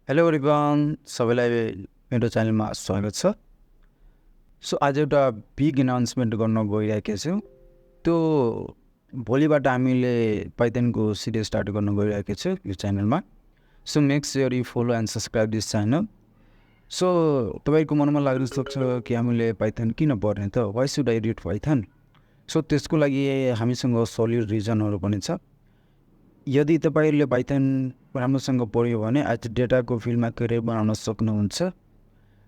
Hello everyone, सबैलाई मेरो च्यानलमा स्वागत छ। सो आज एउटा बिग एनाउन्समेन्ट गर्न गइरहेको छु। त्यो भोलिबाट हामीले पाइथनको सिरिज स्टार्ट गर्न गइरहेको छु यो च्यानलमा। So make sure you follow and subscribe this channel. So तपाईँको मनमा लाग्न सक्छ कि हामीले पाइथन किन पढ्ने त, why should I read Python? So त्यसको लागि हामीसँग सलिड रिजनहरू पनि छ। यदि तपाईँहरूले पाइथन राम्रोसँग पढ्यो भने आज डेटाको फिल्डमा करियर बनाउन सक्नुहुन्छ।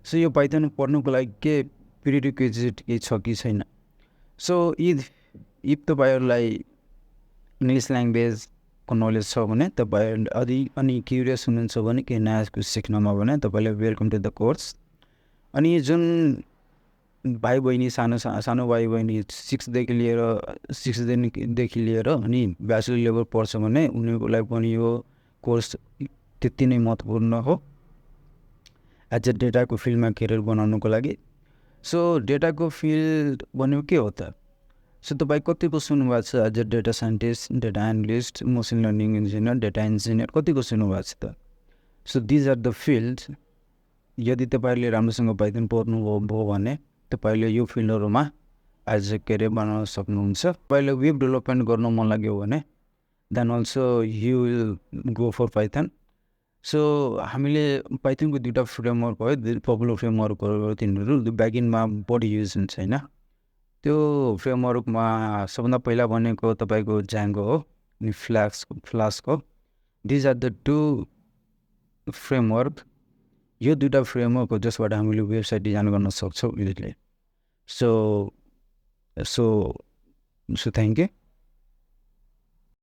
सो यो पाइथन पढ्नुको लागि के प्रिरिक्विजिट केही छ कि छैन? सो इफ तपाईँहरूलाई इङ्ग्लिस ल्याङ्ग्वेजको नलेज छ भने, तपाईँहरू अनि क्युरियस हुनुहुन्छ भने केही नयाँ सिक्नमा भने तपाईँले वेलकम टु द कोर्स। अनि जुन भाइ बहिनी सानो भाइ बहिनी सिक्सदेखि लिएर अनि ब्याचलर लेभल पढ्छ भने उनीहरूको लागि पनि यो कोर्स त्यति नै महत्त्वपूर्ण हो एज अ डेटाको फिल्डमा करियर बनाउनुको लागि। सो डेटाको फिल्ड भनेको के हो त? सो तपाईँ कतिको सुन्नुभएको छ as a data scientist, data analyst, machine learning engineer, data engineer, कतिको सुन्नुभएको छ त? So these are the field. यदि तपाईँहरूले राम्रोसँग पाइथन पढ्नुभयो भने तपाईँले यो फिल्डहरूमा एज अ करियर बनाउन सक्नुहुन्छ। तपाईँले वेब डेभलपमेन्ट गर्न मन लाग्यो भने then also you will go for Python. So हामीले पाइथनको दुईवटा फ्रेमवर्क भयो, पपुलर फ्रेमवर्कहरू तिनीहरू ब्याकएन्डमा बढी युज हुन्छ होइन। त्यो फ्रेमवर्कमा सबभन्दा पहिला भनेको तपाईँको ज्याङ्गो हो अनि फ्लास्क हो। These are the two framework. यो दुईवटा फ्रेमवर्क हो जसबाट हामीले वेबसाइट डिजाइन गर्न सक्छौँ इजिली। So thank you.